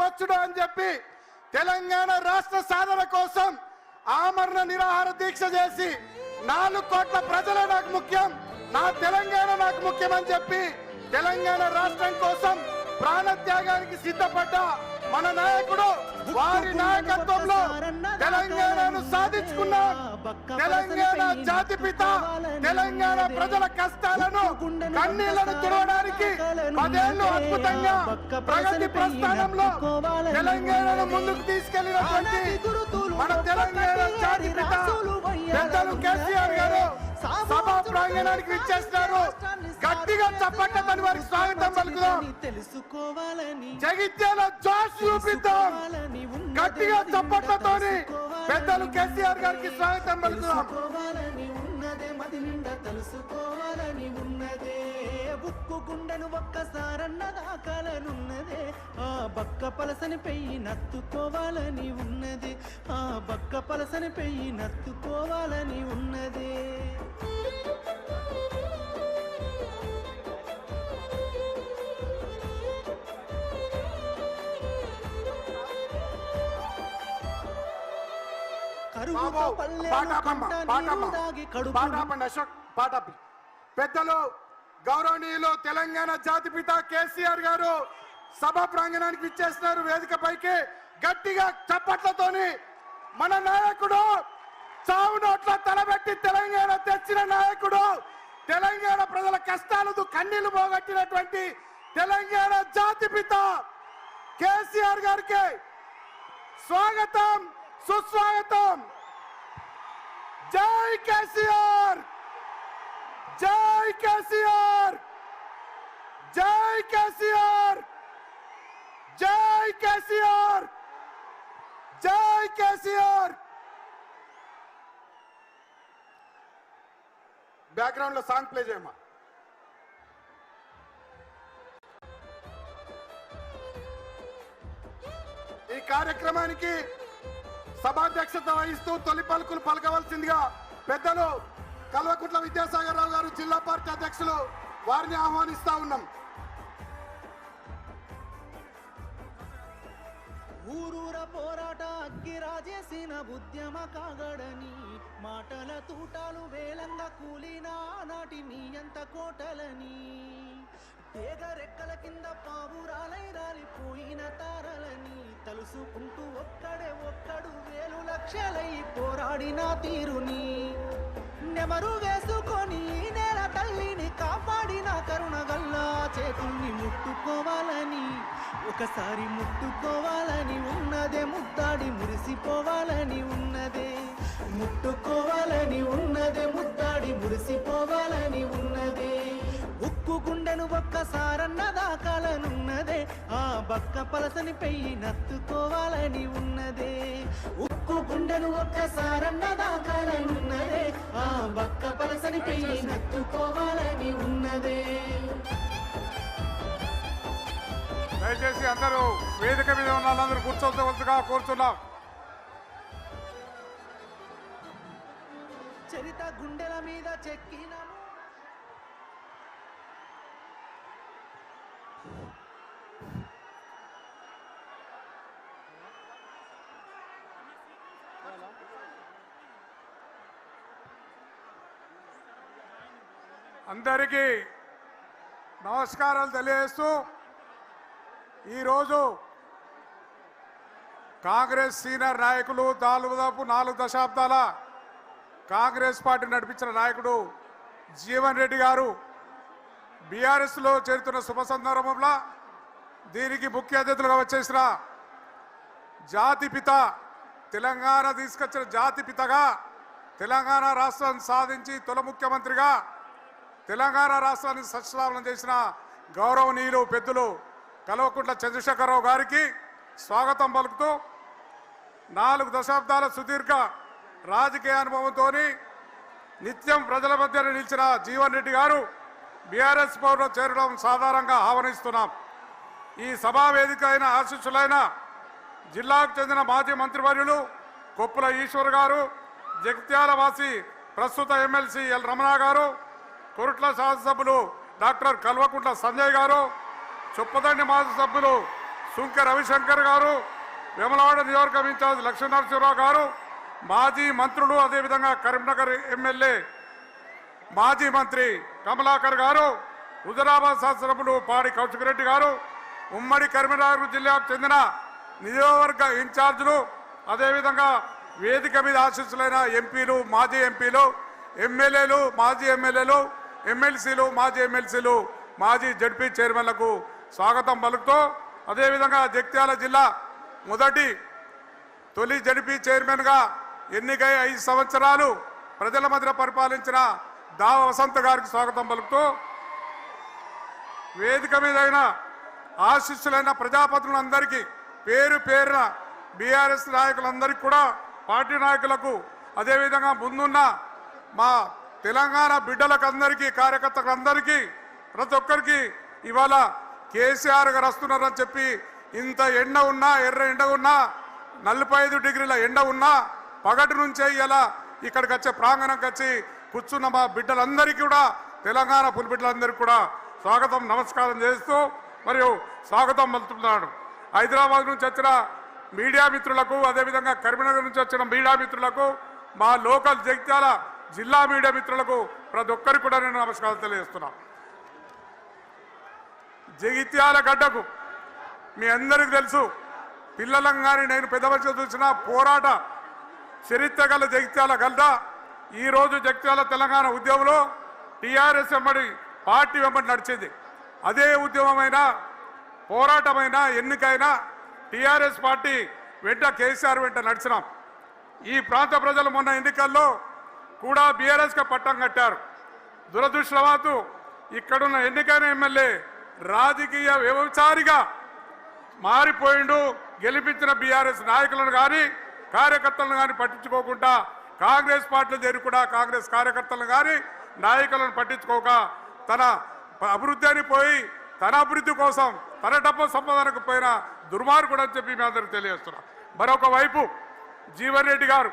వచ్చుడు అని చెప్పి తెలంగాణ రాష్ట్ర సాధన కోసం ఆమరణ నిరాహార దీక్ష చేసి 4 కోట్ల ప్రజలే నాకు ముఖ్యం, నా తెలంగాణ నాకు ముఖ్యం అని చెప్పి తెలంగాణ రాష్ట్రం కోసం ప్రాణత్యాగానికి సిద్ధపడ్డ మన నాయకుడు, వారి నాయకత్వంలో తెలంగాణను సాధించుకున్నాం. తెలంగాణ జాతిపిత తెలంగాణ ప్రజల కష్టాలను కన్నీళ్లను తుడవడానికి 10 ఏళ్లు అద్భుతంగా ప్రగతి ప్రస్థానంలో తెలంగాణను ముందుకు తీసుకెళ్లినటువంటి మన తెలంగాణ జాతిపిత పెద్దలు కేసీఆర్ గారు సభా ప్రాంగణానికి విచ్చేస్తున్నారు. గట్టిగా చప్పట్లతో వారికి స్వాగతం పలుకుదాం. జగిత్యాల జోష్ చూపిద్దాం. గట్టిగా చప్పట్లతో పెద్దలు కేసీఆర్ గారికి స్వాగతం పలుకుదాం. తెలుసుకోవాలని ఉన్నదే బుక్కు గుండెను ఒక్కసారన్న దాకాలనున్నదే, ఆ బక్క పలసని పెయ్యి నత్తుకోవాలని ఉన్నది, ఆ బక్క పలసని పెయ్యి నత్తుకోవాలని ఉన్నదే. పెద్దలు గౌరవనీయులు తెలంగాణ జాతిపిత కేసీఆర్ గారు సభ ప్రాంగణానికి విచ్చేస్తున్నారు. వేదికపైకి గట్టిగా చప్పట్లతోని మన నాయకుడు, చావు నోట్ల తలబెట్టి తెలంగాణ తెచ్చిన నాయకుడు, తెలంగాణ ప్రజల కష్టాలకు కన్నీళ్లు పోగొట్టినటువంటి తెలంగాణ జాతిపిత కేసీఆర్ గారికి స్వాగతం, సుస్వాగతం. జై కేసీఆర్, జై కేసీఆర్, జై కేసీఆర్, జై కేసీఆర్, జై కేసీఆర్. బ్యాక్గ్రౌండ్ లో సాంగ్ ప్లే చేయమ్మా. ఈ కార్యక్రమానికి సభాధ్యక్షత వహిస్తూ తొలి పలుకులు పలకవలసిందిగా పెద్దలు కల్వకుంట్ల విద్యాసాగర్ రావు గారు, జిల్లా పార్టీ అధ్యక్షులు, వారిని ఆహ్వానిస్తా ఉన్నాం. ఊరూర పోరాట అగ్గిరాజేసిన ఉద్యమ కాగడని, మాటల తూటాలు వేలంగా కూలినా నాటి నీ అంత కోటలని, తీగ రెక్కల కింద పావురాలై రాలిపోయిన తారలని తలుసుకుంటూ ఒక్కడు వేలు లక్షలై పోరాడిన తీరుని, నెమరు వేసుకొని నేల తల్లిని కాపాడిన కరుణగల్లా చేతుల్ని ముట్టుకోవాలని, ఒకసారి ముట్టుకోవాలని ఉన్నదే, ముద్దాడి మురిసిపోవాలని ఉన్నదే, ముట్టుకోవాలని ఉన్నదే, ముద్దాడి మురిసిపోవాలని ఉన్నదే. ఉక్కు గుండెను ఒక్కసారన్న దాకాలనున్నదే, ఆ బక్క పలసని పెయ్యి నత్తుకోవాలని ఉన్నదే, ఉక్కు గుండెను ఒక్కసారన్న దాకాలనున్నదే, ఆ బక్క పలసని పెయ్యి నత్తుకోవాలని ఉన్నదే. దయచేసి అందరూ వేదిక మీద ఉన్న వాళ్ళందరూ కూర్చోవలసిగా కోరుతున్నాం. చరిత గుండెల మీద చెక్కిన అందరికీ నమస్కారాలు తెలియజేస్తూ, ఈరోజు కాంగ్రెస్ సీనియర్ నాయకులు, దాదాపు 4 దశాబ్దాల కాంగ్రెస్ పార్టీ నడిపించిన నాయకుడు జీవన్ రెడ్డి గారు బీఆర్ఎస్లో చేరుతున్న శుభ సందర్భంలో దీనికి ముఖ్య అతిథులుగా వచ్చేసిన జాతిపిత, తెలంగాణ తీసుకొచ్చిన జాతిపితగా, తెలంగాణ రాష్ట్రాన్ని సాధించి తొలి ముఖ్యమంత్రిగా తెలంగాణ రాష్ట్రాన్ని సస్యశ్యామలం చేసిన గౌరవనీయులు పెద్దలు కల్వకుంట్ల చంద్రశేఖరరావు గారికి స్వాగతం పలుకుతూ, 4 దశాబ్దాల సుదీర్ఘ రాజకీయ అనుభవంతో నిత్యం ప్రజల మధ్య నిలిచిన జీవన్ రెడ్డి గారు బీఆర్ఎస్ పౌరులో చేరడం సాధారణంగా ఆహ్వానిస్తున్నాం. ఈ సభా వేదిక అయిన ఆశీస్సులైన జిల్లాకు చెందిన మాజీ మంత్రివర్యులు కొప్పుల ఈశ్వర్ గారు, జగిత్యాల వాసి ప్రస్తుత ఎమ్మెల్సీ ఎల్ రమణ గారు, కొరుట్ల శాసనసభ్యులు డాక్టర్ కల్వకుంట్ల సంజయ్ గారు, చొప్పదండి మాజీ సభ్యులు సుంక రవిశంకర్ గారు, వేములవాడ నియోజకవర్గం ఇన్ఛార్జ్ లక్ష్మీనరసింహరావు గారు, మాజీ మంత్రులు, అదేవిధంగా కరీంనగర్ ఎమ్మెల్యే మాజీ మంత్రి కమలాకర్ గారు, హుజరాబాద్ శాసనసభ్యులు పాడి కౌశిక్ గారు, ఉమ్మడి కరీంనగర్ జిల్లాకు చెందిన నియోజకవర్గ ఇన్ఛార్జీలు, అదేవిధంగా వేదిక మీద ఆశీస్సులైన ఎంపీలు, మాజీ ఎంపీలు, ఎమ్మెల్యేలు, మాజీ ఎమ్మెల్యేలు, ఎమ్మెల్సీలు, మాజీ ఎమ్మెల్సీలు, మాజీ జడ్పీ చైర్మన్లకు స్వాగతం పలుకుతూ, అదేవిధంగా జగిత్యాల జిల్లా తొలి జడ్పీ చైర్మన్గా ఎన్నికై 5 సంవత్సరాలు ప్రజల మధ్య పరిపాలించిన దావ వసంత్ గారికి స్వాగతం పలుకుతూ, వేదిక మీద ఆశీస్సులైన ప్రజాపతులందరికీ పేరు పేరున బీఆర్ఎస్ నాయకులందరికీ కూడా, పార్టీ నాయకులకు, అదేవిధంగా ముందున్న మా తెలంగాణ బిడ్డలకు అందరికీ, కార్యకర్తలందరికీ, ప్రతి ఒక్కరికి ఇవాళ కేసీఆర్ గారు వస్తున్నారని చెప్పి ఇంత ఎండ ఉన్నా, ఎర్ర ఎండ ఉన్నా, 45 డిగ్రీల ఎండ ఉన్నా పగటి నుంచే ఇలా ఇక్కడికి వచ్చే ప్రాంగణంకి వచ్చి కూర్చున్న మా బిడ్డలందరికీ కూడా, తెలంగాణ పులిబిడ్డలందరికీ కూడా స్వాగతం నమస్కారం చేస్తూ మరియు స్వాగతం పలుకుతున్నాడు. హైదరాబాద్ నుంచి వచ్చిన మీడియా మిత్రులకు, అదేవిధంగా కరీంనగర్ నుంచి వచ్చిన మీడియా మిత్రులకు, మా లోకల్ జగిత్యాల జిల్లా మీడియా మిత్రులకు ప్రతి ఒక్కరికి కూడా నేను నమస్కారం తెలియజేస్తున్నా. జగిత్యాల గడ్డకు మీ అందరికీ తెలుసు, పిల్లలను కానీ నేను పెద్ద మనిషి చూసిన పోరాట చరిత్ర గల జగిత్యాల గడ్డ. ఈరోజు జగిత్యాల తెలంగాణ ఉద్యమంలో టీఆర్ఎస్ వెంబడి పార్టీ వెంబడి నడిచింది. అదే ఉద్యమమైన, పోరాటమైన, ఎన్నికైనా టీఆర్ఎస్ పార్టీ వెంట, కేసీఆర్ వెంట నడిచినాం. ఈ ప్రాంత ప్రజలు మొన్న ఎన్నికల్లో కూడా బీఆర్ఎస్కి పట్టం కట్టారు. దురదృష్టవశాత్తు ఇక్కడున్న ఎన్నికైన ఎమ్మెల్యే రాజకీయ వ్యభిచారిగా మారిపోయిండు. గెలిపించిన బీఆర్ఎస్ నాయకులను కానీ, కార్యకర్తలను కానీ పట్టించుకోకుండా కాంగ్రెస్ పార్టీలో చేరి కూడా కాంగ్రెస్ కార్యకర్తలను కానీ, నాయకులను పట్టించుకోక తన అభివృద్ధి అని పోయి, తన అభివృద్ధి కోసం తన డబ్బు సంపాదనకు పోయిన దుర్మార్గుడు అని చెప్పి మీ అందరికీ తెలియజేస్తున్నా. మరొక వైపు జీవన్ రెడ్డి గారు